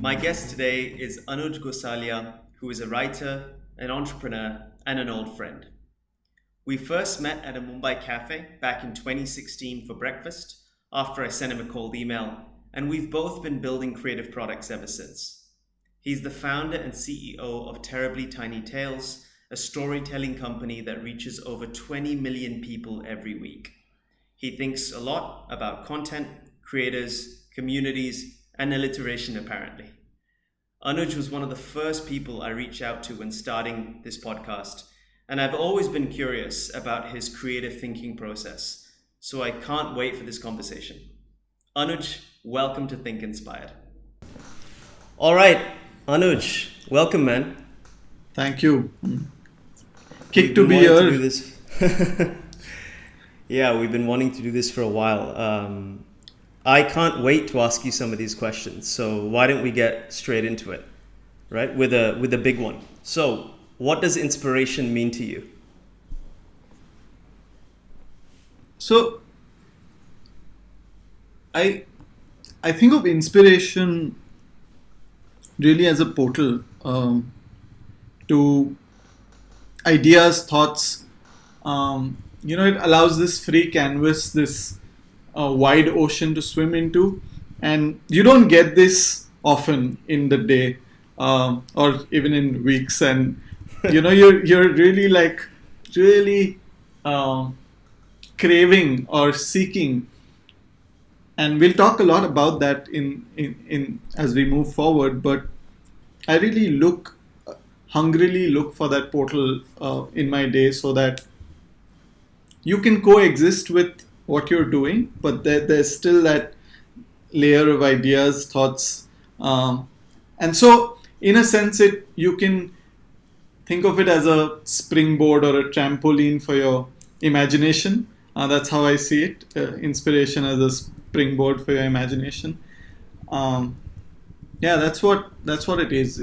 My guest today is Anuj Gosalia, who is a writer, an entrepreneur, and an old friend. We first met at a Mumbai cafe back in 2016 for breakfast after I sent him a cold email, and we've both been building creative products ever since. He's the founder and CEO of Terribly Tiny Tales, a storytelling company that reaches over 20 million people every week. He thinks a lot about content, creators, communities, and alliteration, apparently. Anuj was one of the first people I reached out to when starting this podcast, and I've always been curious about his creative thinking process, so I can't wait for this conversation. Anuj, welcome to Think Inspired. All right, Anuj, welcome, man. Thank you. Kick to be here. To do this. Yeah, we've been wanting to do this for a while. I can't wait to ask you some of these questions. So why don't we get straight into it, right? With a big one. So, what does inspiration mean to you? So, I think of inspiration really as a portal to ideas, thoughts. It allows this free canvas, this wide ocean to swim into, and you don't get this often in the day or even in weeks. And you're really craving or seeking, and we'll talk a lot about that in as we move forward. But I really hungrily look for that portal in my day, so that you can coexist with what you're doing, but there's still that layer of ideas, thoughts, and so in a sense, you can think of it as a springboard or a trampoline for your imagination. That's how I see it. Inspiration as a springboard for your imagination. That's what it is.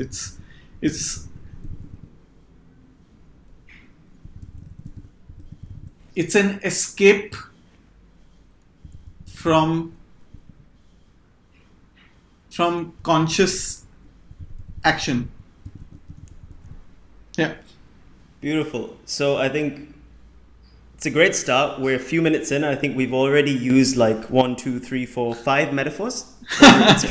It's an escape from conscious action. Yeah. Beautiful. So I think it's a great start. We're a few minutes in. I think we've already used like 1, 2, 3, 4, 5 metaphors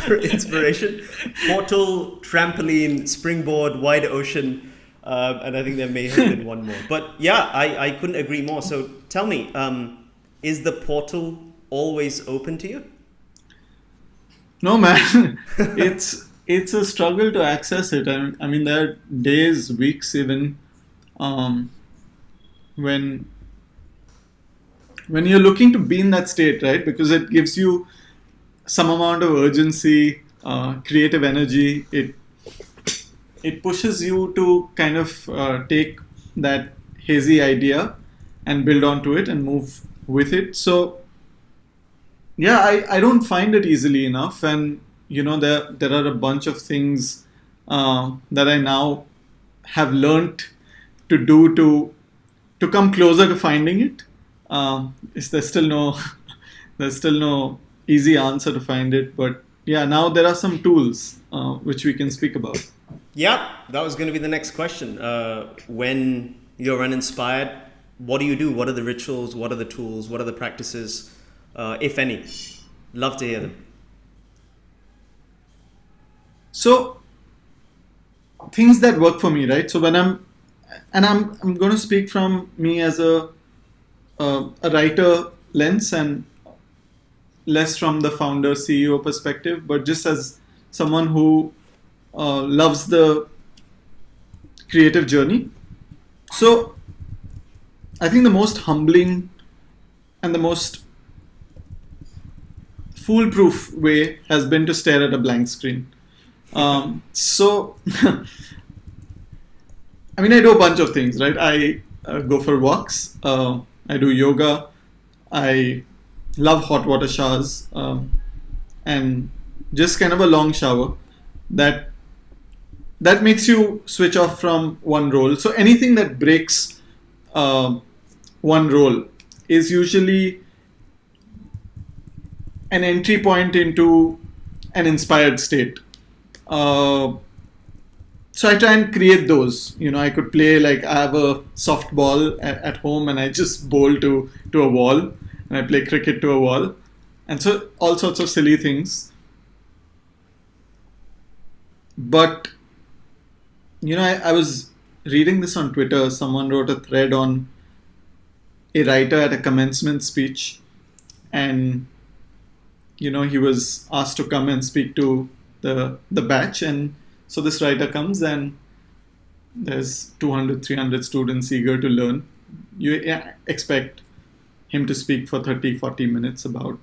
for inspiration. Portal, trampoline, springboard, wide ocean. And I think there may have been one more. But yeah, I couldn't agree more. So tell me, is the portal always open to you? No, man. It's a struggle to access it. I mean, there are days, weeks even, when you're looking to be in that state, right? Because it gives you some amount of urgency, creative energy. It pushes you to kind of take that hazy idea and build onto it and move with it. So yeah, I don't find it easily enough, and there are a bunch of things that I now have learnt to do to come closer to finding it. There's still no easy answer to find it, but yeah, now there are some tools which we can speak about. Yeah, that was going to be the next question. When you're uninspired, what do you do? What are the rituals? What are the tools? What are the practices, if any? Love to hear them. So, things that work for me, right? So when I'm going to speak from me as a writer lens and less from the founder CEO perspective, but just as someone who loves the creative journey. So I think the most humbling and the most foolproof way has been to stare at a blank screen. So I mean, I do a bunch of things, right? I go for walks. I do yoga. I love hot water showers, and just kind of a long shower that makes you switch off from one role. So anything that breaks one role is usually an entry point into an inspired state. Uh, so I try and create those. I could play, like, I have a softball at home and I just bowl to a wall, and I play cricket to a wall, and so all sorts of silly things. But I was reading this on Twitter. Someone wrote a thread on a writer at a commencement speech, and he was asked to come and speak to the batch. And so this writer comes, and there's 200-300 students eager to learn. You expect him to speak for 30-40 minutes about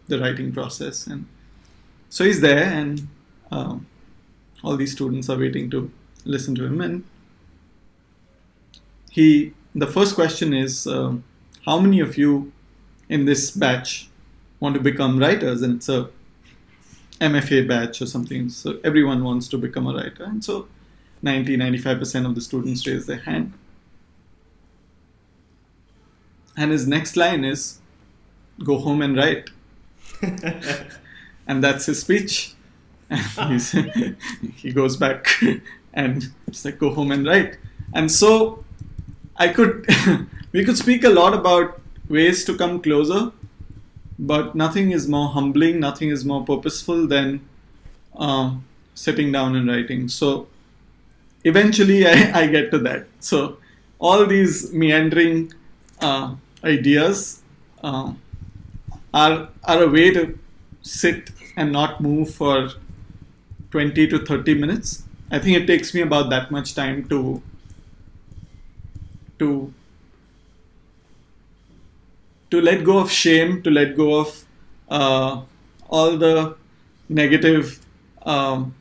the writing process, and so he's there, and all these students are waiting to listen to him. And the first question is, how many of you in this batch want to become writers? And it's a MFA batch or something, so everyone wants to become a writer. And so 90-95% of the students raise their hand. And his next line is, go home and write. And that's his speech. And he goes back and it's like, go home and write. And so we could speak a lot about ways to come closer, but nothing is more humbling, nothing is more purposeful than sitting down and writing. So eventually I get to that. So all these meandering ideas are a way to sit and not move for 20 to 30 minutes. I think it takes me about that much time to let go of shame, to let go of all the negative or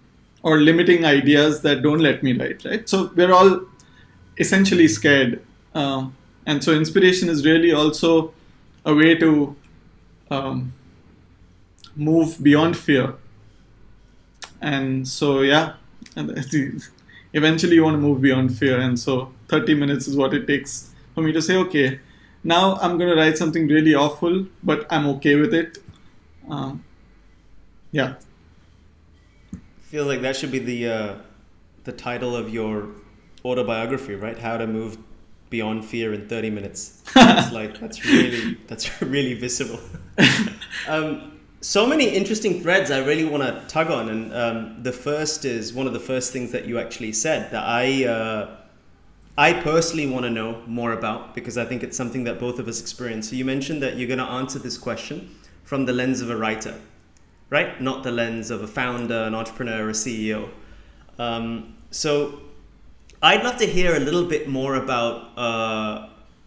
limiting ideas that don't let me write, right? So we're all essentially scared. And so inspiration is really also a way to move beyond fear. And so, eventually you want to move beyond fear. And so 30 minutes is what it takes for me to say, okay, now I'm going to write something really awful, but I'm okay with it. I feel like that should be the title of your autobiography, right? How to move beyond fear in 30 minutes. It's like, that's really visceral. So many interesting threads I really want to tug on, and the first is one of the first things that you actually said that I personally want to know more about, because I think it's something that both of us experience. So you mentioned that you're going to answer this question from the lens of a writer, right? Not the lens of a founder, an entrepreneur, a CEO. So I'd love to hear a little bit more about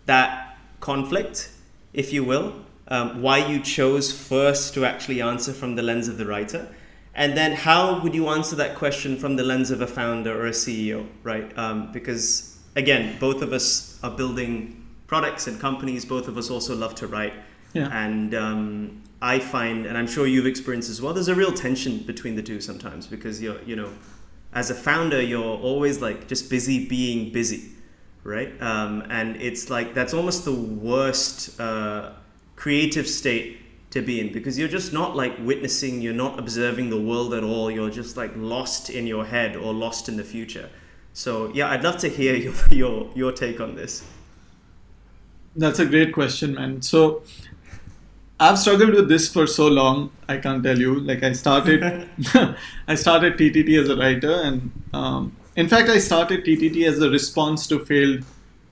that conflict, if you will. Why you chose first to actually answer from the lens of the writer, and then how would you answer that question from the lens of a founder or a CEO, right? Because again, both of us are building products and companies. Both of us also love to write. Yeah. And I find, and I'm sure you've experienced as well, there's a real tension between the two sometimes, because as a founder, you're always like just busy being busy, right? And it's like, that's almost the worst creative state to be in, because you're just not like witnessing, you're not observing the world at all. You're just like lost in your head or lost in the future. So yeah, I'd love to hear your take on this. That's a great question, man. So I've struggled with this for so long. I can't tell you. Like I started TTT as a writer, and in fact I started TTT as a response to failed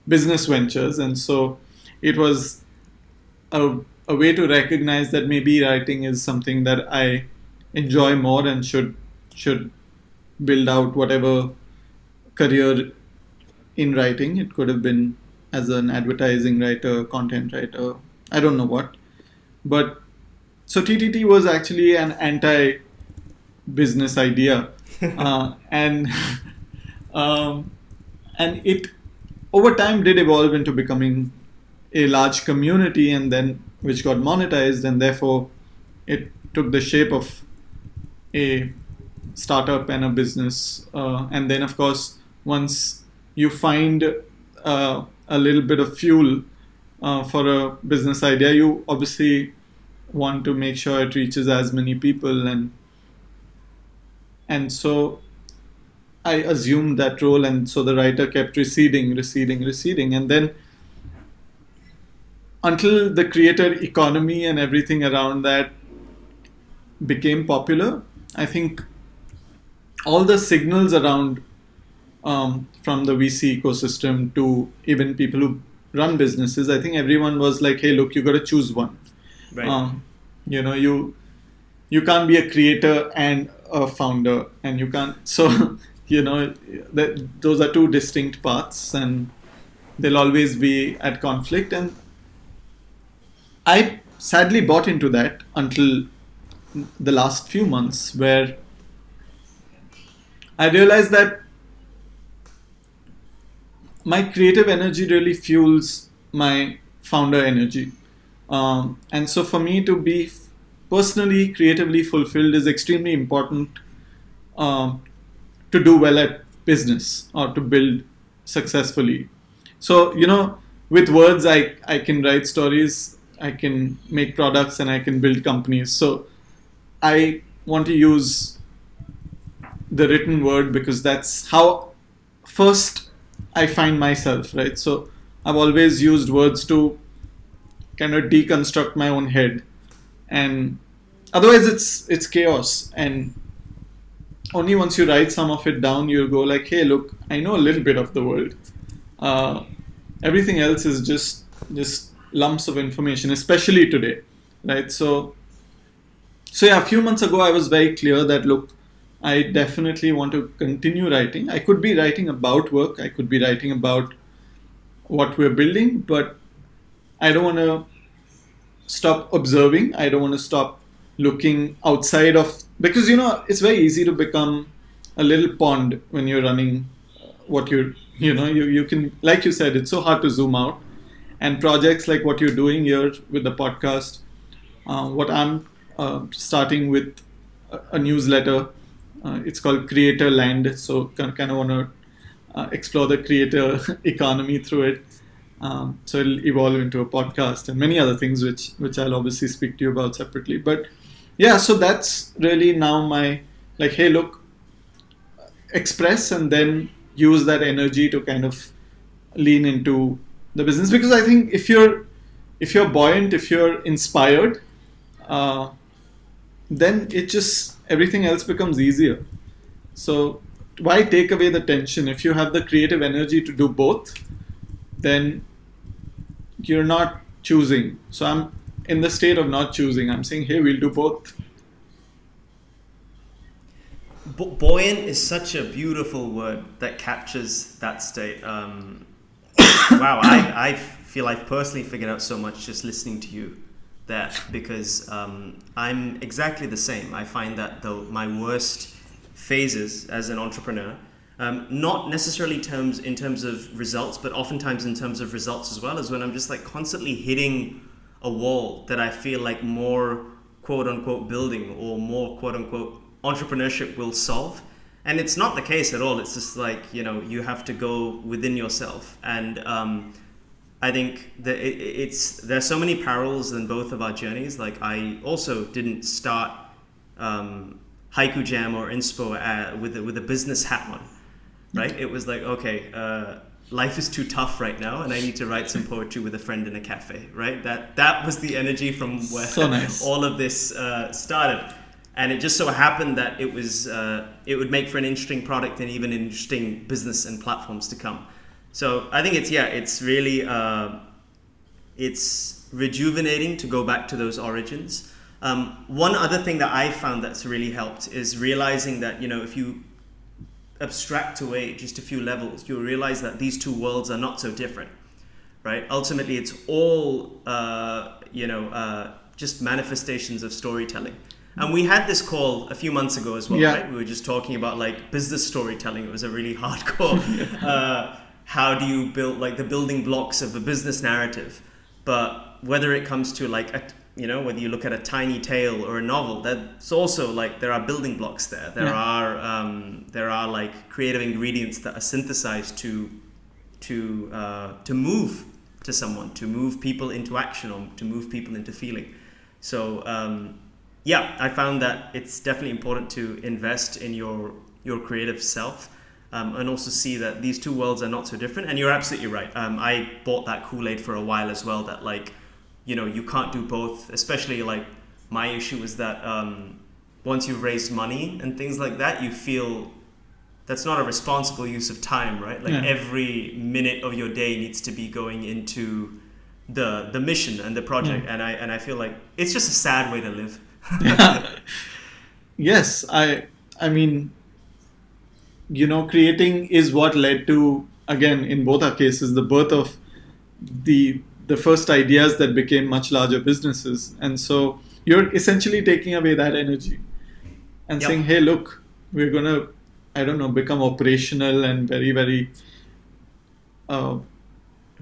business ventures, and so it was a way to recognize that maybe writing is something that I enjoy more and should build out whatever career in writing. It could have been as an advertising writer, content writer, I don't know what. But so TTT was actually an anti-business idea, and it over time did evolve into becoming a large community, and then which got monetized, and therefore it took the shape of a startup and a business. And then, of course, once you find a little bit of fuel for a business idea, you obviously want to make sure it reaches as many people. And And so I assumed that role, and so the writer kept receding, and then until the creator economy and everything around that became popular, I think all the signals around, from the VC ecosystem to even people who run businesses, I think everyone was like, "Hey, look, you got to choose one. Right. You know, you can't be a creator and a founder, and you can't." So, those are two distinct paths, and they'll always be at conflict. And I sadly bought into that until the last few months, where I realized that my creative energy really fuels my founder energy. And so for me to be personally creatively fulfilled is extremely important, um, to do well at business or to build successfully. So, with words, I can write stories, I can make products, and I can build companies. So I want to use the written word because that's how first I find myself, right? So I've always used words to kind of deconstruct my own head, and otherwise it's chaos. And only once you write some of it down, you go like, "Hey, look, I know a little bit of the world. Uh, Everything else is just lumps of information, especially today, right?" So yeah, a few months ago, I was very clear that, look, I definitely want to continue writing. I could be writing about work, I could be writing about what we're building, but I don't want to stop observing. I don't want to stop looking outside of, because it's very easy to become a little pond when you're running what you can, like you said, it's so hard to zoom out. And projects like what you're doing here with the podcast, what I'm starting with a newsletter. It's called Creator Land. So kind of want to explore the creator economy through it. So it'll evolve into a podcast and many other things, which I'll obviously speak to you about separately. But yeah, so that's really now my, like, hey, look, express and then use that energy to kind of lean into the business. Because I think if you're buoyant, if you're inspired, then everything else becomes easier. So why take away the tension? If you have the creative energy to do both, then you're not choosing. So I'm in the state of not choosing. I'm saying, hey, we'll do both. Buoyant is such a beautiful word that captures that state. Wow, I feel I've personally figured out so much just listening to you there, because I'm exactly the same. I find that my worst phases as an entrepreneur, not necessarily in terms of results, but oftentimes in terms of results as well, is when I'm just like constantly hitting a wall that I feel like more quote unquote building or more quote unquote entrepreneurship will solve. And it's not the case at all. It's just like, you have to go within yourself. And I think that there's so many parallels in both of our journeys. Like, I also didn't start Haiku Jam or Inspo with a business hat on, right? It was like, okay, life is too tough right now, and I need to write some poetry with a friend in a cafe, right? That was the energy from where so nice. all of this started. And it just so happened that it would make for an interesting product and even interesting business and platforms to come. So I think it's really it's rejuvenating to go back to those origins. One other thing that I found that's really helped is realizing that, if you abstract away just a few levels, you'll realize that these two worlds are not so different, right? Ultimately, it's all just manifestations of storytelling. And we had this call a few months ago as well, right? We were just talking about like business storytelling. It was a really hardcore. How do you build like the building blocks of a business narrative? But whether it comes to like whether you look at a tiny tale or a novel, that's also like there are building blocks there. There are like creative ingredients that are synthesized to move to someone, to move people into action, or to move people into feeling. So Yeah, I found that it's definitely important to invest in your creative self, and also see that these two worlds are not so different. And you're absolutely right. I bought that Kool-Aid for a while as well. That like, you can't do both. Especially like my issue is that once you've raised money and things like that, you feel that's not a responsible use of time, right? Like every minute of your day needs to be going into the mission and the project, and I feel like it's just a sad way to live. Yeah. Yes, I mean, creating is what led to, again, in both our cases, the birth of the first ideas that became much larger businesses. And so you're essentially taking away that energy and saying, hey, look, we're gonna, I don't know, become operational and very, very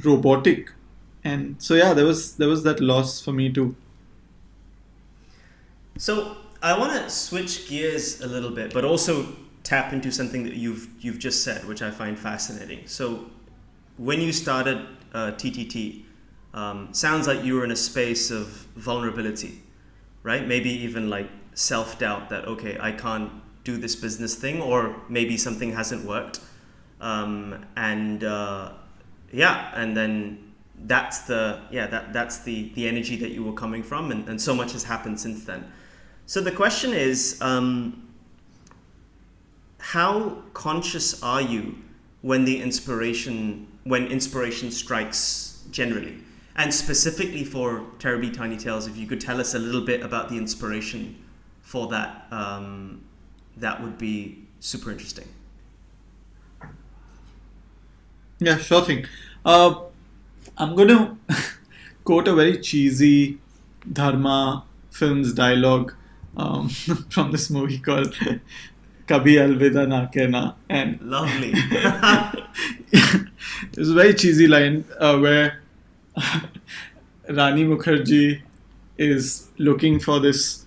robotic. And so there was that loss for me too. So I want to switch gears a little bit, but also tap into something that you've just said, which I find fascinating. So when you started TTT, sounds like you were in a space of vulnerability, right? Maybe even like self-doubt that, okay, I can't do this business thing, or maybe something hasn't worked, and then that's the energy that you were coming from, and so much has happened since then. So the question is, how conscious are you when inspiration strikes generally, and specifically for Terribly Tiny Tales? If you could tell us a little bit about the inspiration for that, that would be super interesting. Yeah, sure thing. I'm going to quote a very cheesy Dharma Films dialogue from this movie called Kabhi Alvida Na Kehna. And lovely. It was a very cheesy line where Rani Mukherjee is looking for this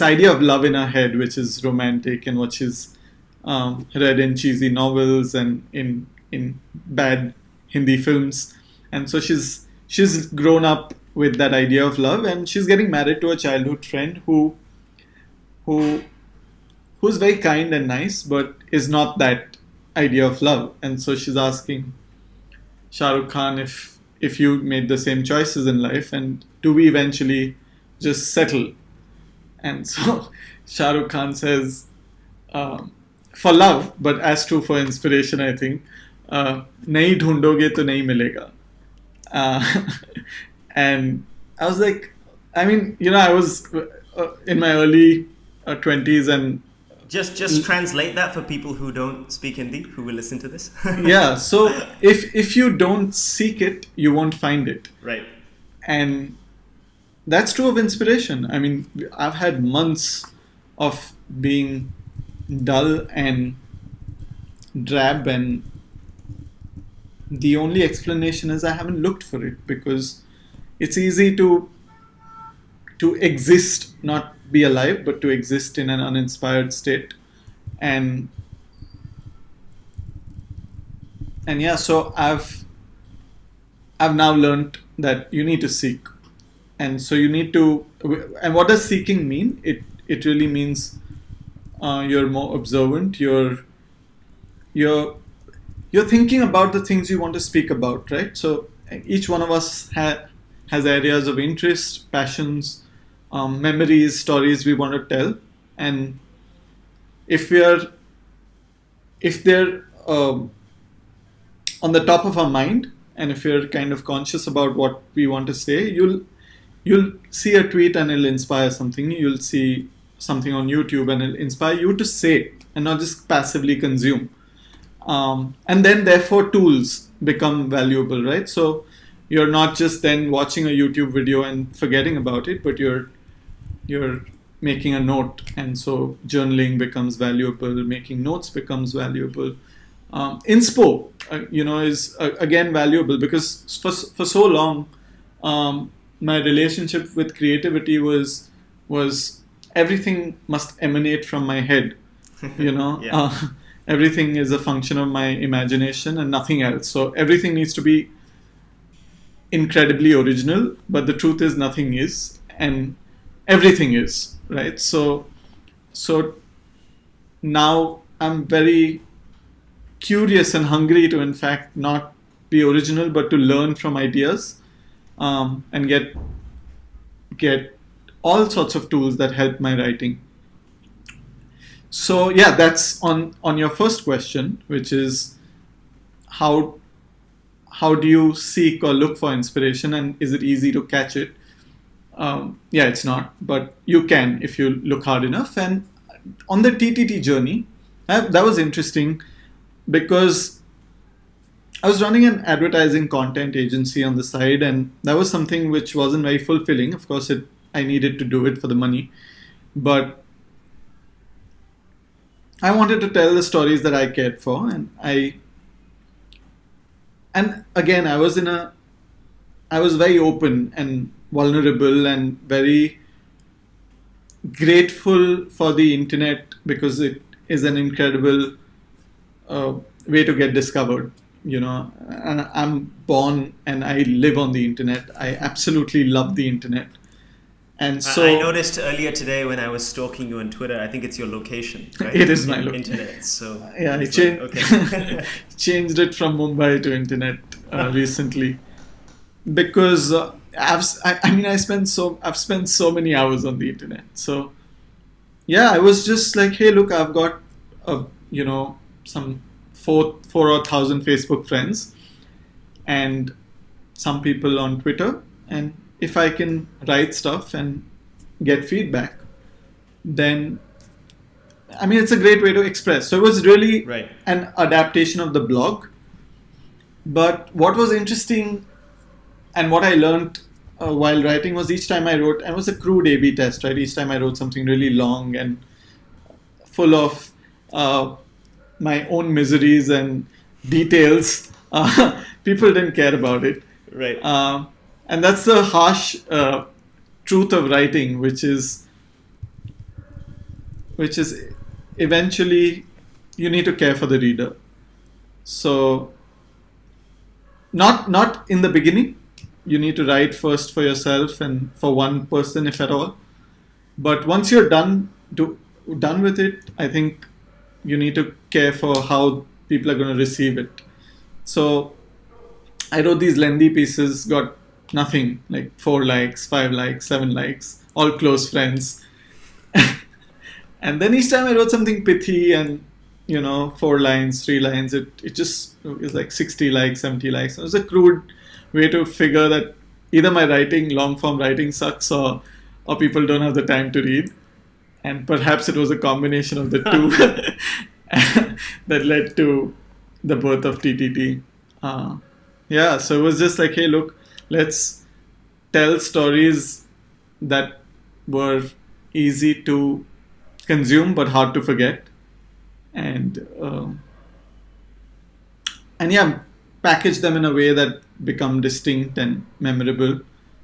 idea of love in her head, which is romantic and what she's read in cheesy novels and in bad Hindi films. And so she's grown up with that idea of love, and she's getting married to a childhood friend who's very kind and nice, but is not that idea of love. And so she's asking Shah Rukh Khan if you made the same choices in life, and do we eventually just settle? And so Shah Rukh Khan says, for love, but as true for inspiration, I think, nahi dhundoge to nahi milega. And I was like, I mean, I was in my early 20s, and just translate that for people who don't speak Hindi, who will listen to this. Yeah, so if you don't seek it, you won't find it. Right. And that's true of inspiration. I mean, I've had months of being dull and drab, and the only explanation is I haven't looked for it, because it's easy to exist, not be alive, but to exist in an uninspired state. And yeah, so I've now learned that you need to seek. And so you need to, and what does seeking mean? It really means you're more observant, you're thinking about the things you want to speak about, right? So each one of us has areas of interest, passions, memories, stories we want to tell. And if they're on the top of our mind, and if you're kind of conscious about what we want to say, you'll see a tweet and it'll inspire something. You'll see something on YouTube and it'll inspire you to say and not just passively consume. And then therefore tools become valuable, right? So you're not just then watching a YouTube video and forgetting about it, but you're making a note, and so journaling becomes valuable, making notes becomes valuable. Inspo, is again valuable, because for so long, my relationship with creativity was everything must emanate from my head, Yeah. Everything is a function of my imagination and nothing else. So everything needs to be incredibly original, but the truth is nothing is. and everything is, right? So now I'm very curious and hungry to, in fact, not be original, but to learn from ideas, and get all sorts of tools that help my writing. So yeah, that's on your first question, which is how do you seek or look for inspiration, and is it easy to catch it? Yeah, it's not, but you can if you look hard enough. And on the TTT journey, that was interesting because I was running an advertising content agency on the side, and that was something which wasn't very fulfilling. Of course, I needed to do it for the money, but I wanted to tell the stories that I cared for, and again, I was very open and vulnerable and very grateful for the internet because it is an incredible way to get discovered, and I'm born and I live on the internet. I absolutely love the internet. And so I noticed earlier today when I was stalking you on Twitter, I think it's your location, right? It is my location. Internet. So yeah, I changed it from Mumbai to internet recently because I've spent so many hours on the internet. So yeah, I was just like, hey, look, I've got some 4,000 Facebook friends and some people on Twitter, and if I can write stuff and get feedback, then it's a great way to express. So it was really an adaptation of the blog. But what was interesting and what I learned while writing was each time I wrote, and it was a crude A/B test, right? Each time I wrote something really long and full of my own miseries and details, people didn't care about it. Right. And that's the harsh truth of writing, which is eventually you need to care for the reader. So not in the beginning. You need to write first for yourself and for one person, if at all. But once you're done with it, I think you need to care for how people are going to receive it. So I wrote these lengthy pieces, got nothing, like 4 likes, 5 likes, 7 likes, all close friends. And then each time I wrote something pithy and 4 lines, 3 lines, it was like 60 likes, 70 likes. It was a crude way to figure that either my long form writing sucks or people don't have the time to read. And perhaps it was a combination of the two that led to the birth of TTT. Yeah, so it was just like, hey, look, let's tell stories that were easy to consume but hard to forget, and package them in a way that become distinct and memorable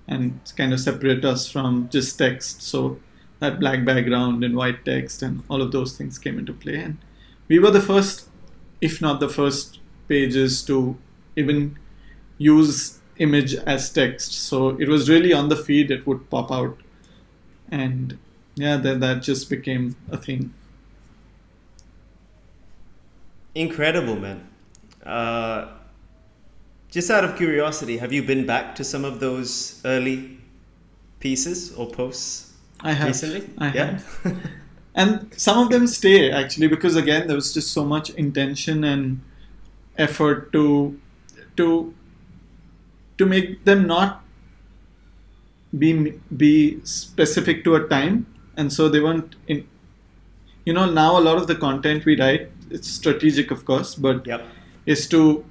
and kind of separate us from just text. So that black background and white text and all of those things came into play, and we were the first, if not the first, pages to even use image as text. So it was really on the feed, it would pop out, and yeah, that just became a thing. Incredible, man. Just out of curiosity, have you been back to some of those early pieces or posts I have recently? I have. And some of them stay, actually, because again, there was just so much intention and effort to make them not be specific to a time, and so they weren't in. Now a lot of the content we write, it's strategic, of course, but is to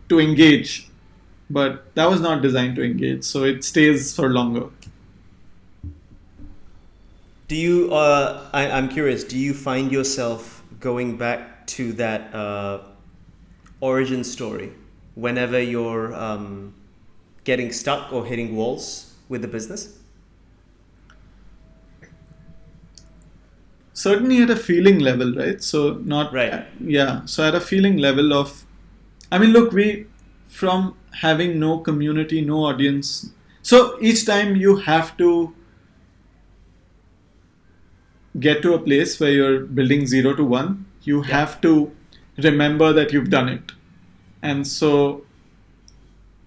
engage. But that was not designed to engage, so it stays for longer. Do you? I'm curious. Do you find yourself going back to that origin story whenever you're getting stuck or hitting walls with the business? Certainly at a feeling level, right? So not right. Yeah. So at a feeling level of, look, we from having no community, no audience. So each time you have to get to a place where you're building 0 to 1, you have to remember that you've done it. And so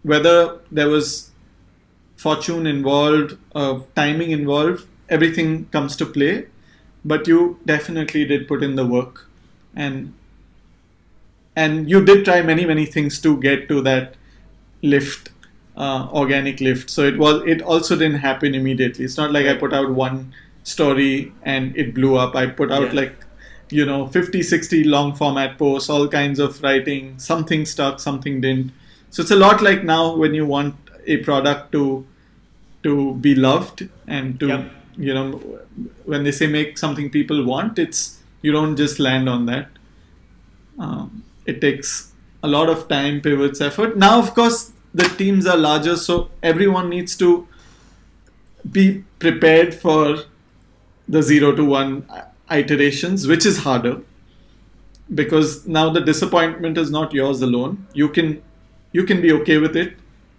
whether there was fortune involved, timing involved, everything comes to play. But you definitely did put in the work, and you did try many things to get to that lift, organic lift. So it also didn't happen immediately. It's not like I put out one story and it blew up. I put out 50, 60 long format posts, all kinds of writing. Something stuck, something didn't. So it's a lot like now when you want a product to be loved and to when they say make something people want, it's you don't just land on that. It takes a lot of time, pivots, effort. Now, of course, the teams are larger, so everyone needs to be prepared for the 0 to 1 iterations, which is harder because now the disappointment is not yours alone. You can be okay with it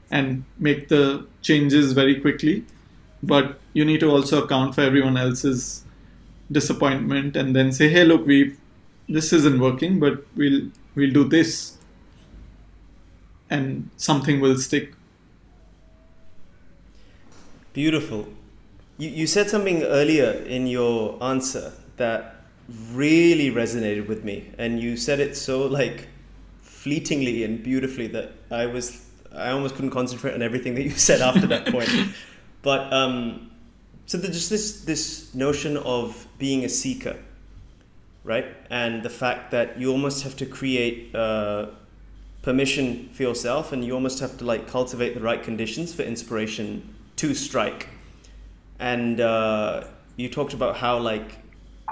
and make the changes very quickly, but you need to also account for everyone else's disappointment and then say, hey, look, this isn't working, but we'll do this and something will stick. Beautiful. You said something earlier in your answer that really resonated with me, and you said it so fleetingly and beautifully that I almost couldn't concentrate on everything that you said after that point. But so there's just this notion of being a seeker, right? And the fact that you almost have to create permission for yourself, and you almost have to cultivate the right conditions for inspiration to strike. And you talked about how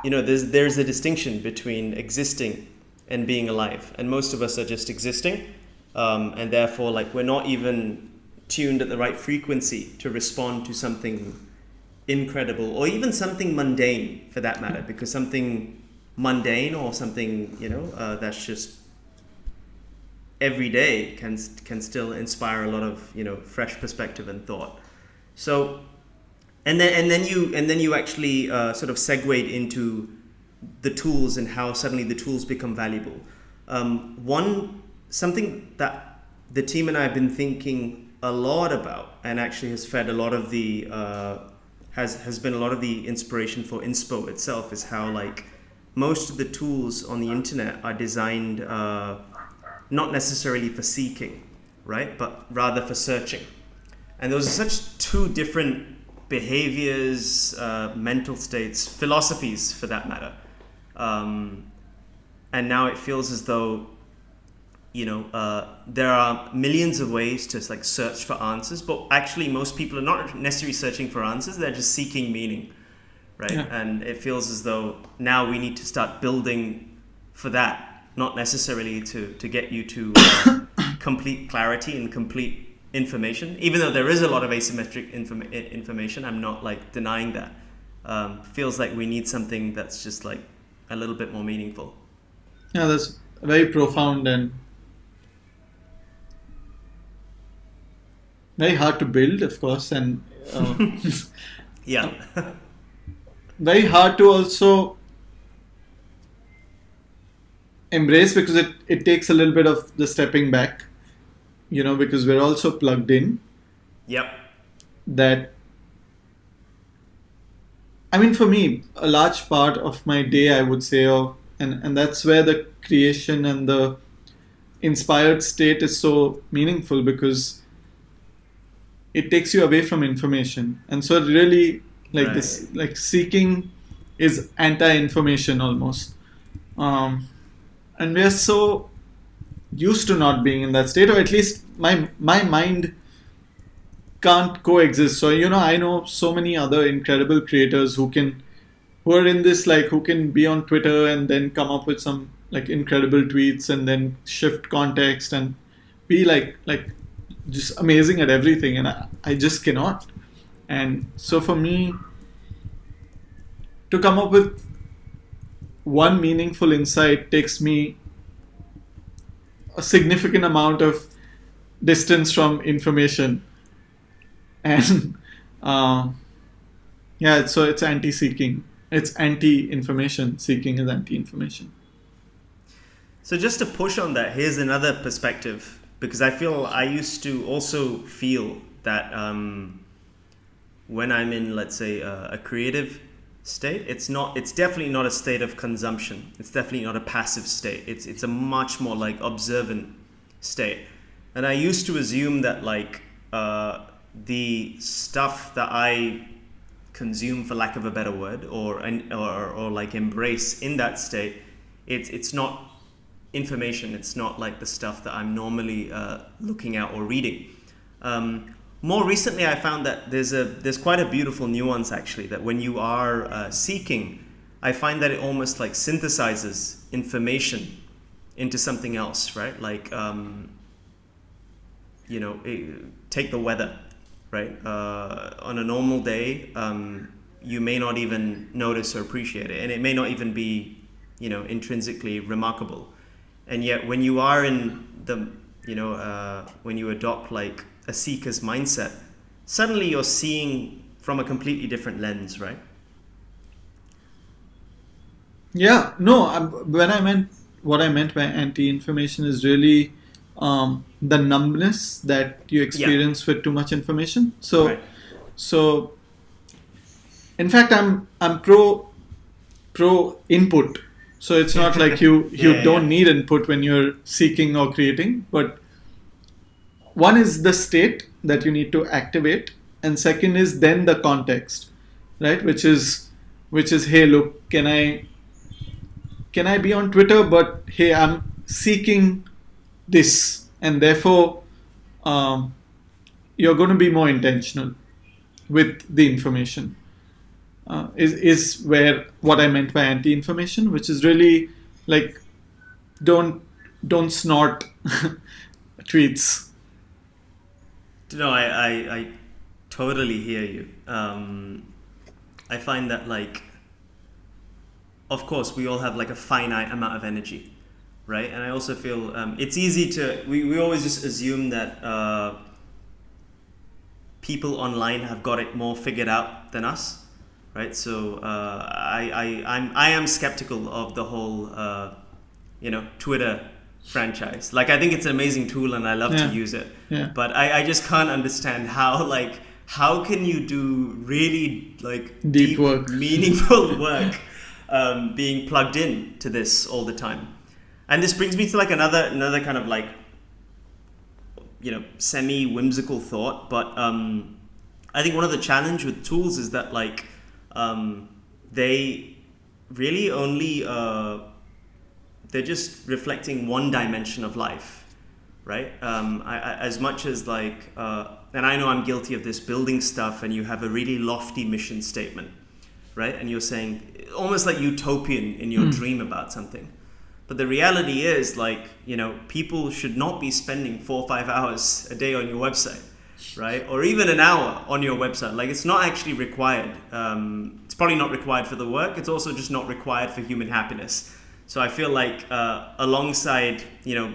there's a distinction between existing and being alive, and most of us are just existing, and therefore we're not even tuned at the right frequency to respond to something incredible or even something mundane for that matter, because something mundane or something that's just every day can still inspire a lot of fresh perspective and thought. So and then you actually sort of segued into the tools and how suddenly the tools become valuable. Something that the team and I have been thinking a lot about, and actually has fed a lot of the has been a lot of the inspiration for Inspo itself, is how most of the tools on the internet are designed not necessarily for seeking, right, but rather for searching. And those are such two different behaviors, mental states, philosophies for that matter. And now it feels as though there are millions of ways to search for answers, but actually most people are not necessarily searching for answers, they're just seeking meaning, right? Yeah. And it feels as though now we need to start building for that, not necessarily to get you to complete clarity and complete information, even though there is a lot of asymmetric information. I'm not denying that. Feels like we need something that's just a little bit more meaningful. Yeah, that's very profound and very hard to build, of course, and yeah, very hard to also embrace, because it takes a little bit of the stepping back, because we're also plugged in. Yep. That, I mean, for me, a large part of my day, I would say, and that's where the creation and the inspired state is so meaningful, because it takes you away from information. And so really right. This, seeking is anti-information almost. And we are so used to not being in that state, or at least my mind can't coexist. So, I know so many other incredible creators who are in this, who can be on Twitter and then come up with some incredible tweets and then shift context and be just amazing at everything, and I just cannot. And so for me to come up with one meaningful insight takes me a significant amount of distance from information, and so it's anti-seeking, it's anti-information. Seeking is anti-information. So just to push on that, here's another perspective, because I feel I used to also feel that when I'm in, let's say, a creative state, it's definitely not a state of consumption. It's definitely not a passive state. It's a much more like observant state. And I used to assume that like the stuff that I consume, for lack of a better word, or like embrace in that state, it's not information. It's not like the stuff that I'm normally looking at or reading. More recently, I found that there's quite a beautiful nuance actually, that when you are seeking, I find that it almost like synthesizes information into something else, right? Like take the weather, right? On a normal day, you may not even notice or appreciate it, and it may not even be, intrinsically remarkable. And yet, when you are in the, when you adopt like a seeker's mindset, suddenly you're seeing from a completely different lens, right? Yeah, no. What I meant by anti-information is really the numbness that you experience with too much information. So, Right. so in fact, I'm pro input. So it's not like you don't need input when you're seeking or creating, but one is the state that you need to activate, and second is then the context, right? Which is hey, look, can I be on Twitter, but hey, I'm seeking this, and therefore you're going to be more intentional with the information. Is where what I meant by anti-information, which is really like don't snort tweets. No, I totally hear you. I find that like, of course, we all have like a finite amount of energy, right? And I also feel it's easy to, we always just assume that people online have got it more figured out than us, right? So I am skeptical of the whole Twitter franchise. Like, I think it's an amazing tool and I love to use it. Yeah. But I just can't understand how can you do really like Deep work. meaningful work being plugged in to this all the time. And this brings me to like another kind of like semi whimsical thought, but I think one of the challenge with tools is that like they really only they're just reflecting one dimension of life, right? As much as like, and I know I'm guilty of this, building stuff and you have a really lofty mission statement, right? And you're saying almost like utopian in your dream about something. But the reality is like, people should not be spending 4 or 5 hours a day on your website, right? Or even an hour on your website. Like, it's not actually required. It's probably not required for the work. It's also just not required for human happiness. So I feel like alongside,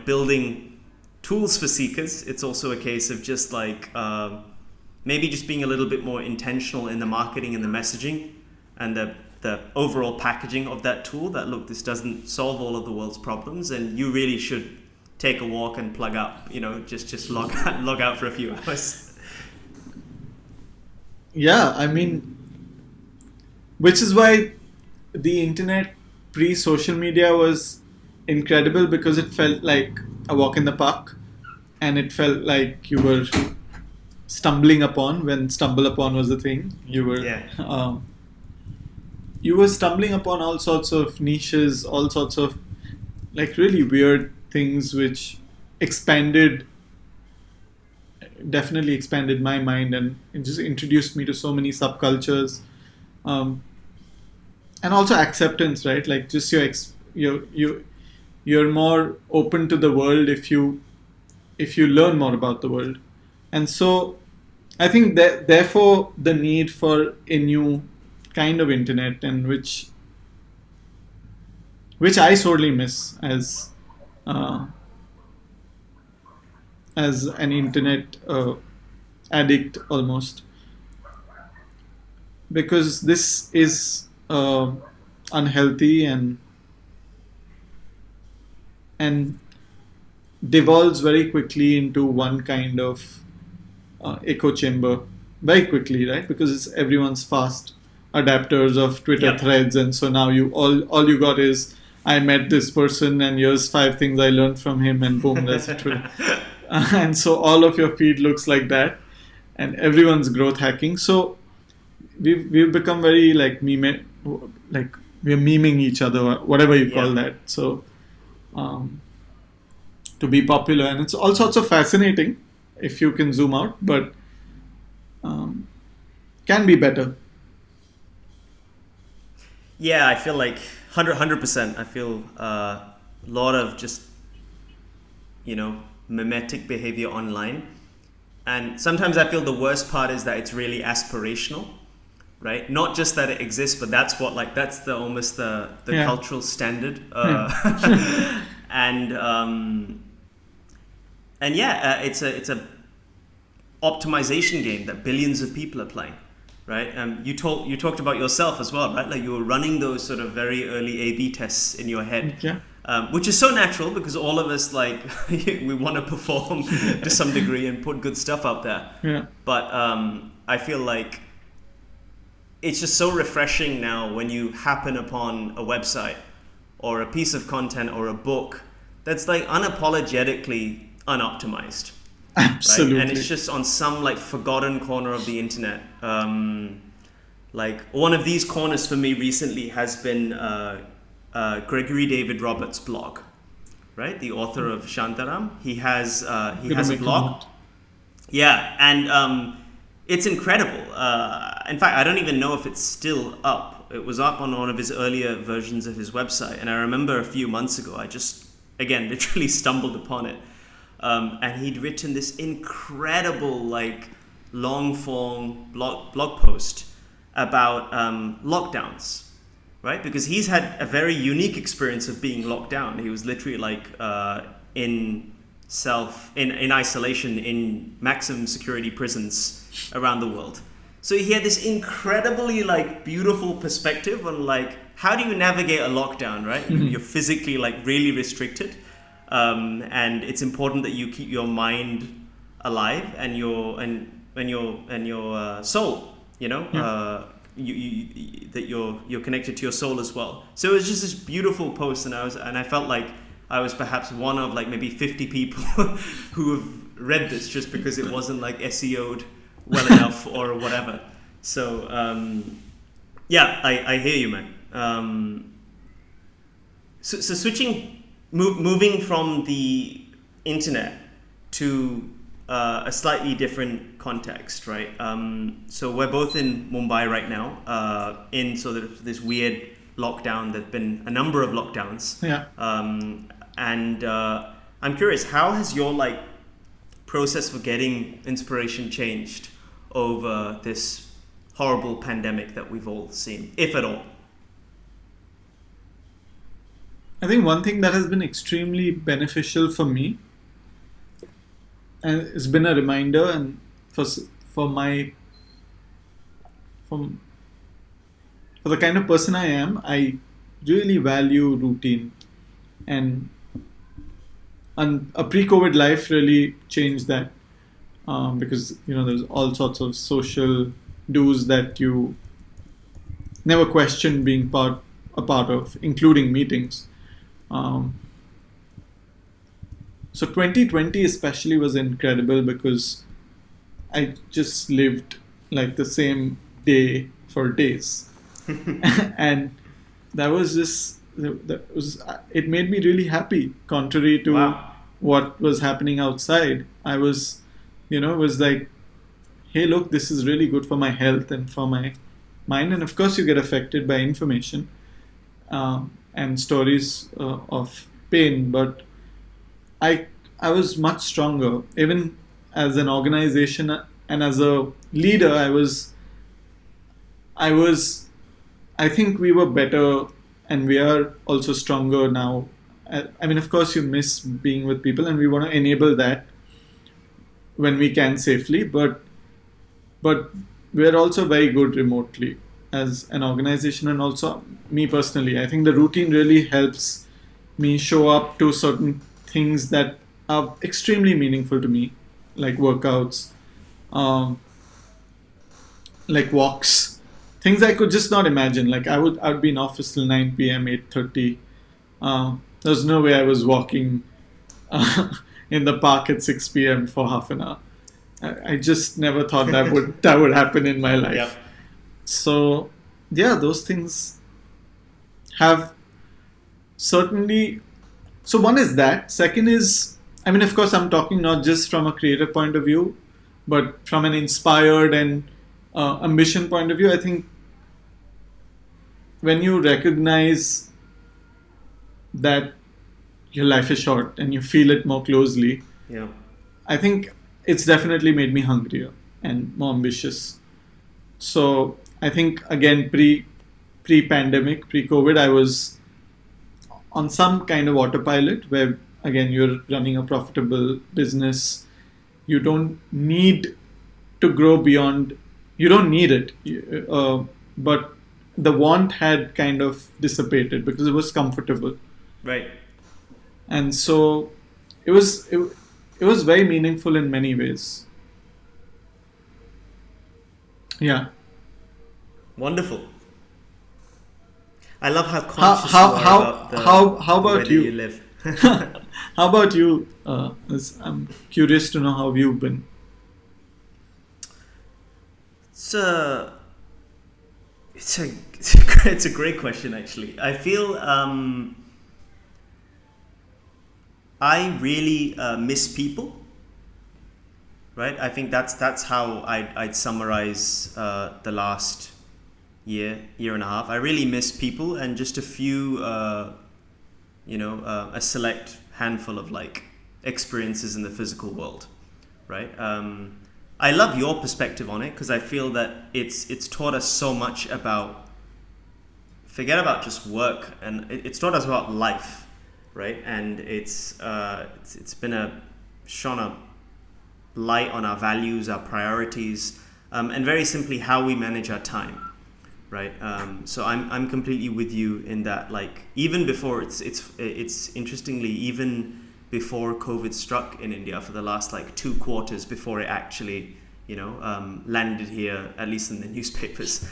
building tools for seekers, it's also a case of just like maybe just being a little bit more intentional in the marketing and the messaging and the overall packaging of that tool, that look, this doesn't solve all of the world's problems and you really should take a walk and plug up, just log out for a few hours. Yeah, I mean, which is why the internet pre-social media was incredible, because it felt like a walk in the park and it felt like you were stumbling upon, when stumble upon was the thing. You were you were stumbling upon all sorts of niches, all sorts of like really weird things which definitely expanded my mind, and it just introduced me to so many subcultures, and also acceptance, right? Like just you're more open to the world if you learn more about the world. And so I think that therefore the need for a new kind of internet, and which I sorely miss as an internet addict almost, because this is uh, unhealthy and devolves very quickly into one kind of echo chamber very quickly, right? Because it's everyone's fast adapters of Twitter Yep. threads, and so now you all you got is I met this person, and here's 5 things I learned from him, and boom, that's it. And so all of your feed looks like that, and everyone's growth hacking. So we've become very like meme, like we're memeing each other, whatever you call Yeah. that. So um, to be popular, and it's all sorts of fascinating if you can zoom out, but um, can be better. Yeah, I feel like 100%. I feel a lot of just, mimetic behavior online. And sometimes I feel the worst part is that it's really aspirational, right? Not just that it exists, but that's the almost the Yeah. cultural standard. Yeah. And yeah, it's a optimization game that billions of people are playing, right? You talked about yourself as well, right? Like you were running those sort of very early A/B tests in your head, Yeah. which is so natural because all of us like we want to perform to some degree and put good stuff out there. Yeah. But I feel like it's just so refreshing now when you happen upon a website or a piece of content or a book that's like unapologetically unoptimized, Absolutely. right? And it's just on some like forgotten corner of the internet. Like one of these corners for me recently has been Gregory David Roberts' blog, right? The author of Shantaram. He has a blog. Yeah, and it's incredible. In fact, I don't even know if it's still up. It was up on one of his earlier versions of his website, and I remember a few months ago, I just, again, literally stumbled upon it. And he'd written this incredible, like, long-form blog post about lockdowns, right? Because he's had a very unique experience of being locked down. He was literally, like, in isolation in maximum security prisons around the world. So he had this incredibly like beautiful perspective on like how do you navigate a lockdown, right? Mm-hmm. You're physically like really restricted, and it's important that you keep your mind alive and your soul. That you're connected to your soul as well. So it was just this beautiful post, and I felt like I was perhaps one of like maybe 50 people who have read this just because it wasn't like SEO'd well enough or whatever. So yeah, I hear you, man. So moving from the internet to a slightly different context, right? So we're both in Mumbai right now, in sort of this weird lockdown. There've been a number of lockdowns. Yeah. And I'm curious, how has your like process for getting inspiration changed over this horrible pandemic that we've all seen, if at all? I think one thing that has been extremely beneficial for me, and it's been a reminder, and for the kind of person I am, I really value routine, and a pre-COVID life really changed that, because there's all sorts of social dues that you never questioned being a part of, including meetings. So 2020 especially was incredible because I just lived like the same day for days, and it made me really happy. Contrary to Wow. what was happening outside, I was, it was like, hey, look, this is really good for my health and for my mind. And of course, you get affected by information and stories of pain, but I was much stronger. Even as an organization and as a leader, I think we were better, and we are also stronger now. I mean, of course, you miss being with people, and we want to enable that when we can safely. But we're also very good remotely. as an organization and also me personally. I think the routine really helps me show up to certain things that are extremely meaningful to me, like workouts, um, like walks, things I could just not imagine. Like I'd be in office till 9 p.m., 8:30. There's no way I was walking in the park at 6 p.m. for half an hour. I just never thought that would happen in my life. Yep. So yeah, those things have certainly. So one is that. Second is, I mean, of course, I'm talking not just from a creative point of view, but from an inspired and ambition point of view. I think when you recognize that your life is short and you feel it more closely, Yeah. I think it's definitely made me hungrier and more ambitious. So I think again, pre-pandemic, pre-COVID, I was on some kind of autopilot where again you're running a profitable business. You don't need to grow beyond. You don't need it, but the want had kind of dissipated because it was comfortable, Right. and so it was very meaningful in many ways. Yeah. Wonderful. I love how How conscious how you are how about how the way about that you? you live. How about you? I'm curious to know how you've been. It's a, it's a great question actually. I feel I really miss people. Right. I think that's how I'd summarize the last year and a half. I really miss people and just a few a select handful of like experiences in the physical world. Right. I love your perspective on it because I feel that it's taught us so much about, forget about just work, and it's taught us about life, right? And it's been shone a light on our values, our priorities, and very simply how we manage our time, right? So I'm completely with you in that. Like even before it's interestingly, even before COVID struck in India, for the last like 2 quarters before it actually landed here, at least in the newspapers,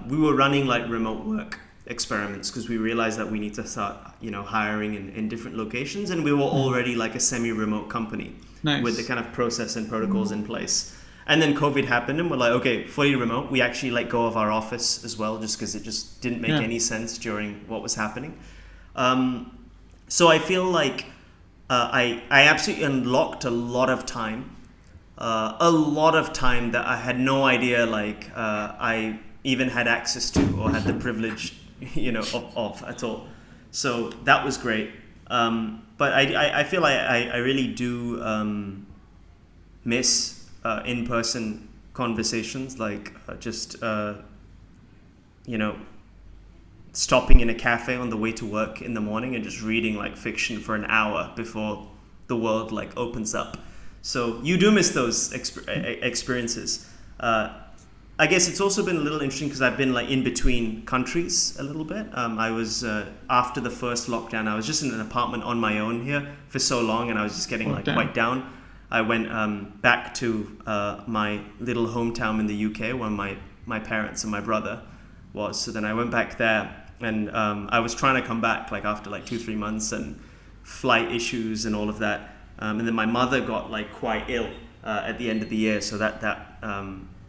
we were running like remote work experiments because we realized that we need to start hiring in different locations, and we were already like a semi-remote company. Nice. With the kind of process and protocols in place. And then COVID happened and we're like, okay, fully remote. We actually let go of our office as well, just because it just didn't make any sense during what was happening. So I feel like I absolutely unlocked a lot of time that I had no idea like I even had access to or had the privilege of at all. So that was great. But I feel like I really do miss in-person conversations, like stopping in a cafe on the way to work in the morning and just reading like fiction for an hour before the world like opens up. So you do miss those experiences. I guess it's also been a little interesting because I've been like in between countries a little bit. I was after the first lockdown, I was just in an apartment on my own here for so long, and I was just getting quite down. I went back to my little hometown in the UK where my parents and my brother was. So then I went back there, and I was trying to come back like after like 2-3 months and flight issues and all of that. And then my mother got like quite ill at the end of the year, so that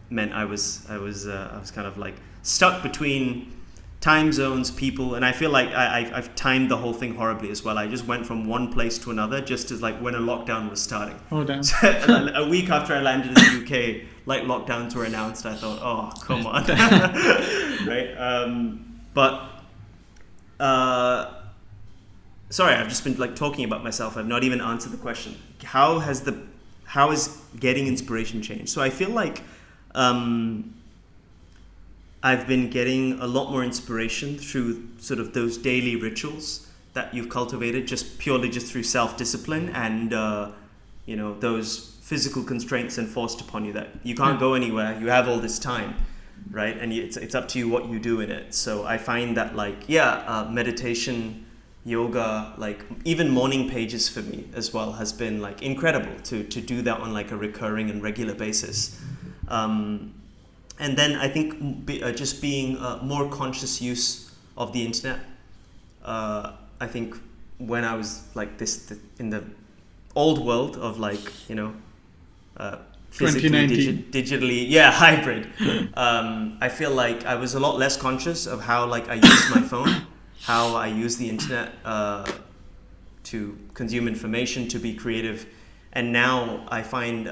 meant I was kind of like stuck between time zones, people, and I feel like I've timed the whole thing horribly as well. I just went from one place to another just as like when a lockdown was starting. Oh damn! So, a week after I landed in the UK, like lockdowns were announced. I thought, oh come on, right? Sorry, I've just been like talking about myself. I've not even answered the question. How is getting inspiration changed? So I feel like I've been getting a lot more inspiration through sort of those daily rituals that you've cultivated just through self-discipline and those physical constraints enforced upon you that you can't go anywhere. You have all this time. right? And it's up to you what you do in it. So I find that meditation, yoga, like even morning pages for me as well has been like incredible to do that on like a recurring and regular basis. And then I think just being more conscious use of the internet. I think when I was like in the old world of like, physically, 2019. digitally, hybrid. I feel like I was a lot less conscious of how like I use my phone, how I use the internet to consume information, to be creative. And now I find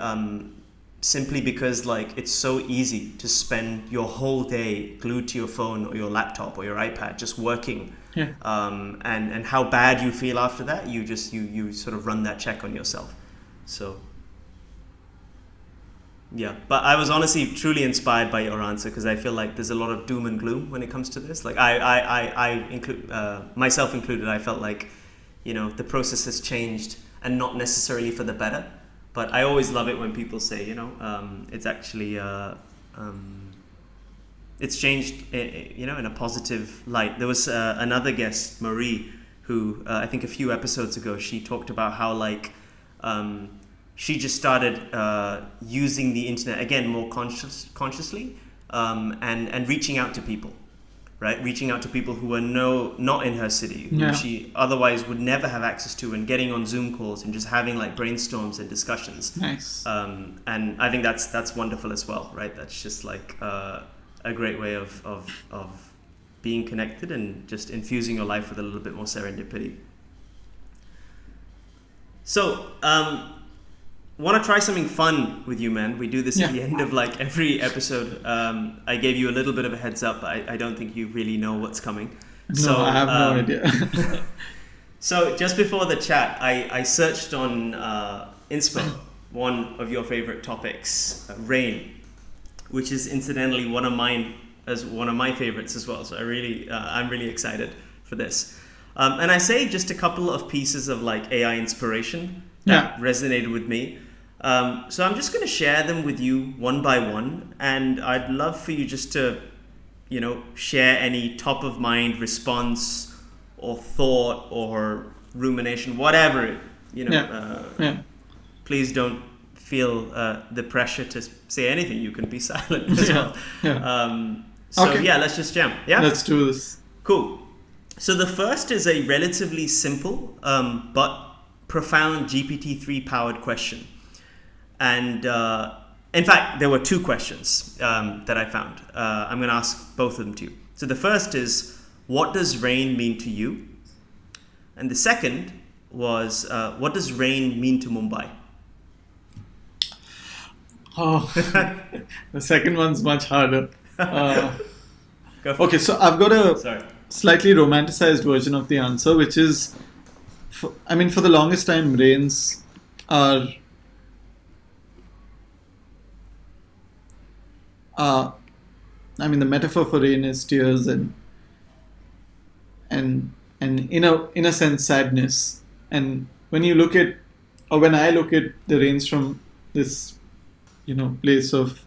simply because like it's so easy to spend your whole day glued to your phone or your laptop or your iPad just working. Yeah. And how bad you feel after that, you sort of run that check on yourself. So yeah, but I was honestly truly inspired by your answer, because I feel like there's a lot of doom and gloom when it comes to this. Like I include myself included. I felt like the process has changed, and not necessarily for the better. But I always love it when people say it's actually it's changed in a positive light. There was another guest, Marie, who I think a few episodes ago, she talked about how like she just started using the internet again more consciously, and reaching out to people, right? Reaching out to people who were not in her city, who she otherwise would never have access to, and getting on Zoom calls and just having like brainstorms and discussions. Nice. And I think that's wonderful as well, right? That's just like a great way of being connected and just infusing your life with a little bit more serendipity. So, want to try something fun with you, man. We do this at the end of like every episode. I gave you a little bit of a heads up, but I don't think you really know what's coming. No, I have no idea. So just before the chat, I searched on Inspo, one of your favorite topics, rain, which is incidentally one of my favorites as well. So I'm really excited for this. And I saved just a couple of pieces of like AI inspiration that resonated with me. So I'm just going to share them with you one by one, and I'd love for you just to, share any top of mind response or thought or rumination, whatever. Please don't feel the pressure to say anything. You can be silent as well. Let's just jam. Yeah, let's do this. Cool. So the first is a relatively simple but profound GPT-3 powered question. And in fact, there were two questions that I found. I'm going to ask both of them to you. So the first is, what does rain mean to you? And the second was, what does rain mean to Mumbai? Oh, the second one's much harder. Okay, so I've got a slightly romanticized version of the answer, which is, for the longest time, rains are the metaphor for rain is tears and in a sense sadness. And when I look at the rains from this place of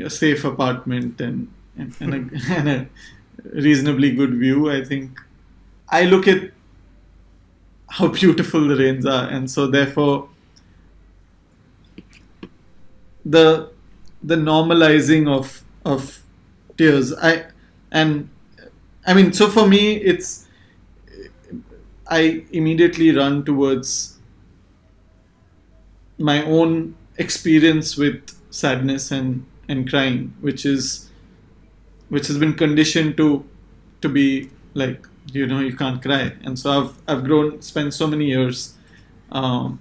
a safe apartment and a reasonably good view, I think I look at how beautiful the rains are, and so therefore the normalizing of tears. So for me, I immediately run towards my own experience with sadness and crying, which has been conditioned to be like, you can't cry. And so I've spent so many years trying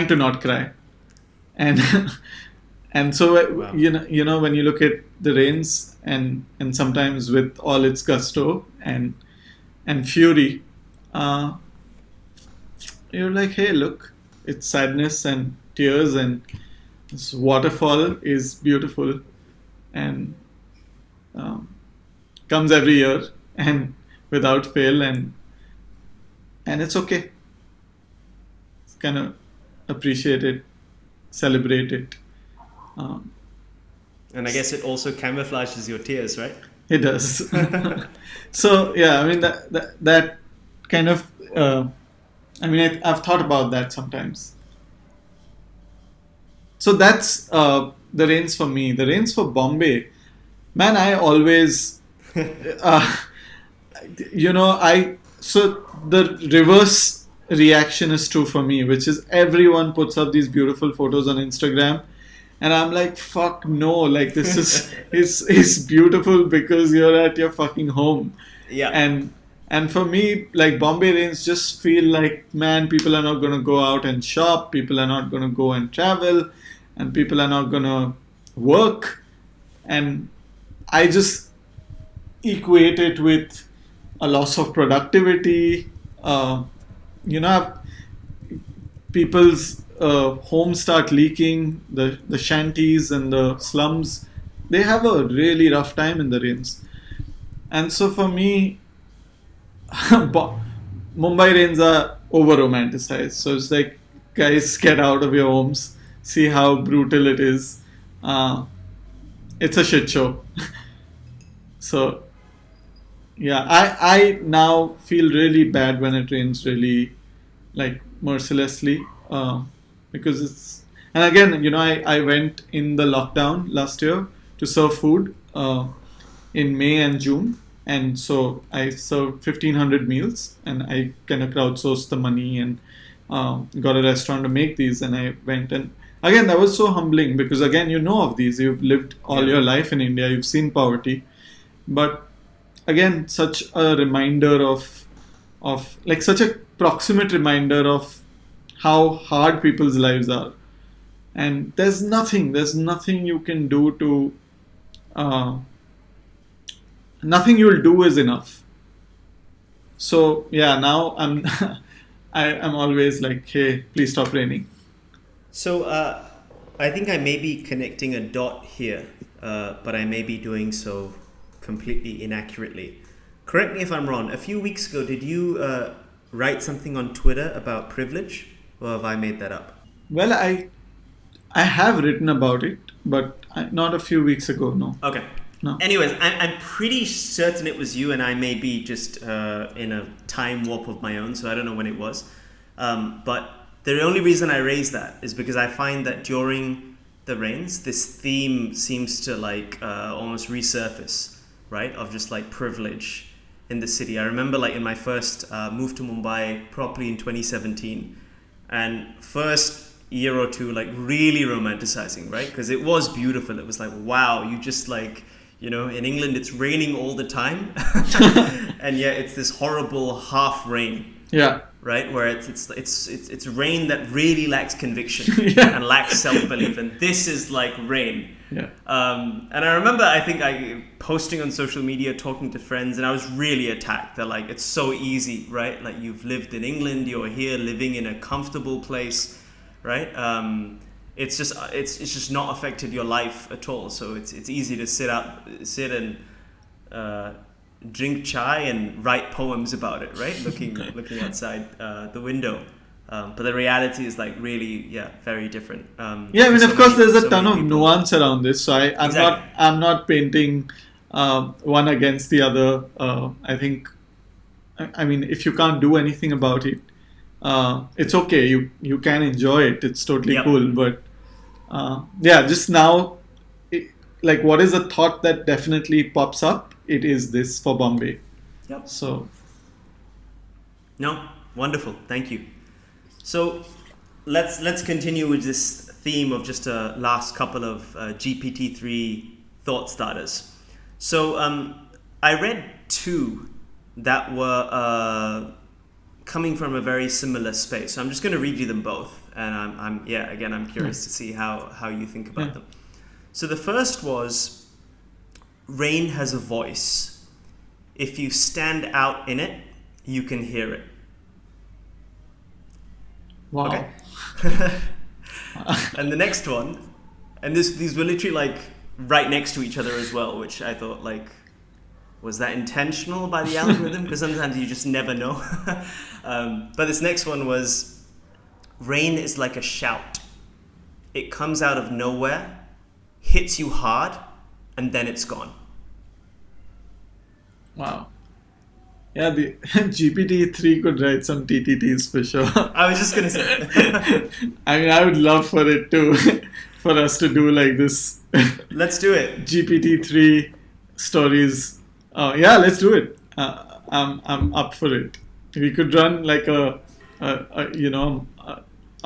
to not cry. And and so Wow. When you look at the rains and sometimes with all its gusto and fury, you're like, hey, look, it's sadness and tears, and this waterfall is beautiful and comes every year and without fail, and it's okay. It's kind of appreciate it, celebrate it, Um, And I guess it also camouflages your tears, right? it does. So yeah, I mean that kind of. I've thought about that sometimes. So that's the rains for me. The rains for Bombay, man. I always, uh, so the reverse reaction is true for me, which is everyone puts up these beautiful photos on Instagram, and I'm like, fuck no, like this is beautiful because you're at your fucking home. Yeah. And for me, like Bombay rains just feel like, man, people are not going to go out and shop, people are not going to go and travel, and people are not going to work. And I just equate it with a loss of productivity. You know, people's homes start leaking, the shanties and the slums, they have a really rough time in the rains. And so for me, Mumbai rains are over romanticized. So it's like, guys, get out of your homes, see how brutal it is. It's a shit show. So yeah, I now feel really bad when it rains really, like, mercilessly, because it's, and again, I went in the lockdown last year to serve food in May and June, and so I served 1,500 meals, and I kind of crowdsourced the money and got a restaurant to make these, and I went, and again that was so humbling because again, of these, you've lived all your life in India, you've seen poverty, but again, such a reminder of like such a proximate reminder of how hard people's lives are, and there's nothing you can do to nothing you'll do is enough. So yeah, now I'm I'm always like, hey, please stop raining. So I think I may be connecting a dot here, but I may be doing so completely inaccurately. Correct me if I'm wrong. A few weeks ago, did you write something on Twitter about privilege, or have I made that up? Well, I have written about it, but not a few weeks ago. No. Okay. No. Anyways, I'm pretty certain it was you, and I may be just in a time warp of my own, so I don't know when it was. But the only reason I raise that is because I find that during the rains, this theme seems to almost resurface, right? Of just like privilege in the city. I remember in my first move to Mumbai properly in 2017, and first year or two really romanticizing, right? Because it was beautiful. It was like, wow, you just in England it's raining all the time, and yet it's this horrible half rain. Yeah. Right, where it's rain that really lacks conviction and lacks self-belief, and this is like rain. Yeah. And I remember, I think I posting on social media, talking to friends, and I was really attacked. They're like, it's so easy, right? Like, you've lived in England, you're here living in a comfortable place, right? It's just not affected your life at all. So it's easy to sit and drink chai and write poems about it, right? Looking outside the window. But the reality is really, very different. Of course, there's a ton of nuance around this. So I'm not painting one against the other. I think, if you can't do anything about it, it's okay. You can enjoy it. It's totally cool. But just now, what is a thought that definitely pops up? It is this for Bombay. Yep. So. No, wonderful. Thank you. So let's continue with this theme of just a last couple of GPT-3 thought starters. So I read two that were coming from a very similar space. So I'm just going to read you them both, and I'm curious to see how you think about them. So the first was, rain has a voice. If you stand out in it, you can hear it. Wow. Okay. And the next one, and these were literally right next to each other as well, which I thought was that intentional by the algorithm? Because sometimes you just never know. But this next one was, rain is like a shout. It comes out of nowhere hits you hard and then it's gone. Wow. Yeah, the GPT-3 could write some TTTs for sure. I was just going to say. I mean, I would love for it to, for us to do like this. Let's do it. GPT-3 stories. Yeah, let's do it. I'm up for it. We could run like a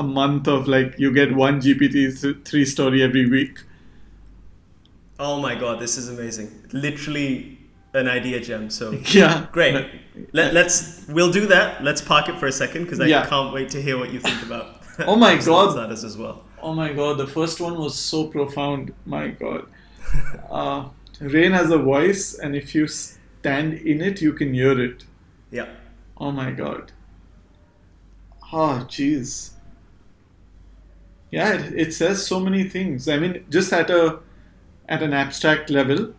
month of like you get one GPT-3 story every week. Oh my God, this is amazing. Literally an idea gem. So yeah, great. We'll do that. Let's park it for a second because I can't wait to hear what you think about. Oh my God, that is as well. Oh my God, the first one was so profound. My God, rain has a voice, and if you stand in it, you can hear it. Yeah. Oh my God. Oh, jeez. Yeah, it says so many things. I mean, just at an abstract level.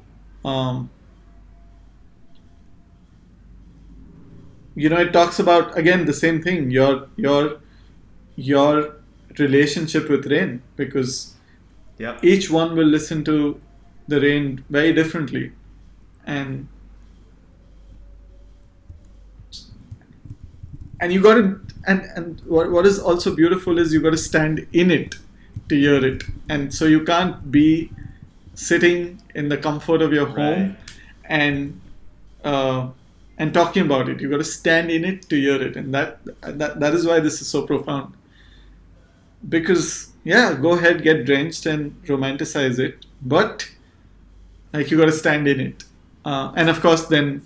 It talks about, again, the same thing, your relationship with rain, because each one will listen to the rain very differently. And you got to, and what is also beautiful is you got to stand in it to hear it. And so you can't be sitting in the comfort of your home and talking about it. You got to stand in it to hear it, and that is why this is so profound. Because go ahead, get drenched and romanticize it, but like you got to stand in it, and of course then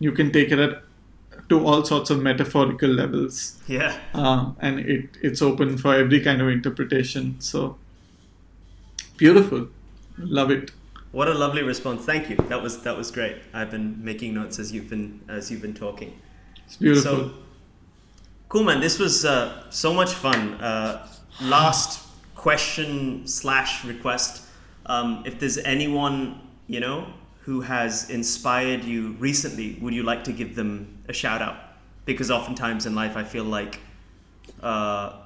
you can take it to all sorts of metaphorical levels. Yeah. And it's open for every kind of interpretation. So beautiful, love it. What a lovely response! Thank you. That was great. I've been making notes as you've been talking. It's beautiful. So cool, man. This was so much fun. Last question / request. If there's anyone who has inspired you recently, would you like to give them a shout out? Because oftentimes in life, I feel like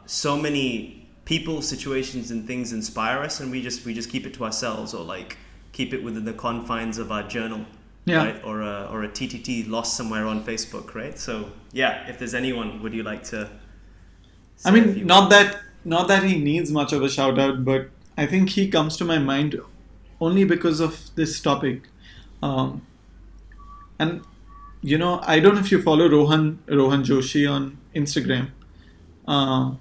so many people, situations, and things inspire us, and we just keep it to ourselves, or like keep it within the confines of our journal, right? Or a TTT lost somewhere on Facebook, right? So if there's anyone, would you like to? I mean, not that he needs much of a shout out, but I think he comes to my mind only because of this topic. And I don't know if you follow Rohan Joshi on Instagram. I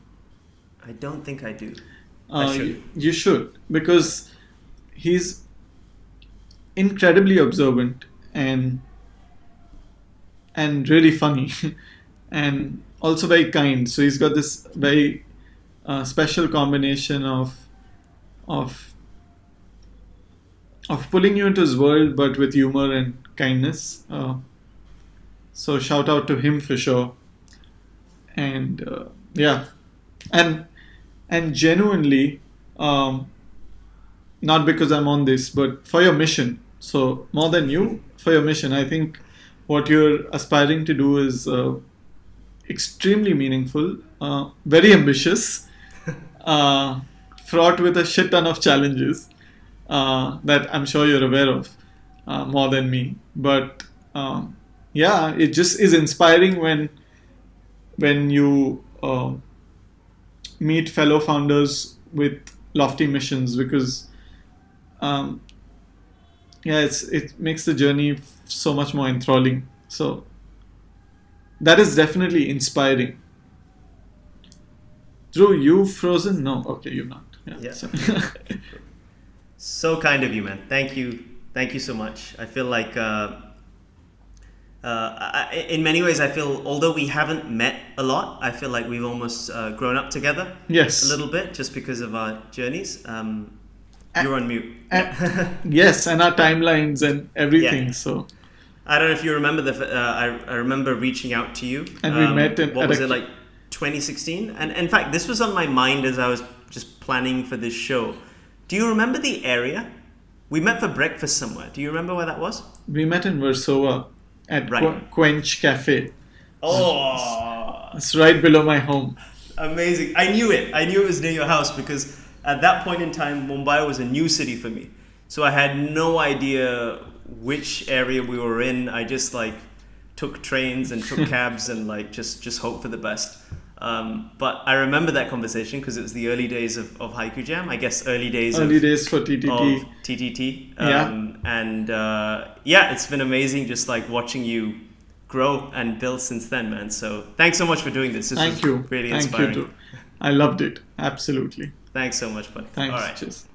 don't think I do. I should. You should, because he's incredibly observant and really funny and also very kind. So he's got this very special combination of pulling you into his world, but with humor and kindness. So shout out to him for sure. And and genuinely, not because I'm on this, but for your mission. So more than you, for your mission. I think what you're aspiring to do is extremely meaningful, very ambitious, fraught with a shit ton of challenges that I'm sure you're aware of more than me. But it just is inspiring when you meet fellow founders with lofty missions, because it makes the journey so much more enthralling. So that is definitely inspiring. Dhru, you frozen? No, okay, you're not. Yeah. So kind of you, man. Thank you so much. I feel like in many ways, I feel although we haven't met a lot, I feel like we've almost grown up together. Yes. A little bit, just because of our journeys. You're on mute. Yes, and our timelines and everything. Yeah. So I don't know if you remember I remember reaching out to you. And we met in... What was it, like 2016? And in fact, this was on my mind as I was just planning for this show. Do you remember the area? We met for breakfast somewhere. Do you remember where that was? We met in Warsaw at Quench Cafe. Oh! It's right below my home. Amazing. I knew it. I knew it was near your house because at that point in time, Mumbai was a new city for me. So I had no idea which area we were in. I just like took trains and took cabs and like just hope for the best. But I remember that conversation because it was the early days of Haiku Jam. I guess early days for TTT. of TTT. Yeah. And yeah, it's been amazing just like watching you grow and build since then, man. So thanks so much for doing this. This Thank was you. really Thank inspiring. you too. I loved it. Absolutely. Thanks so much, buddy. Thanks. All right. Cheers.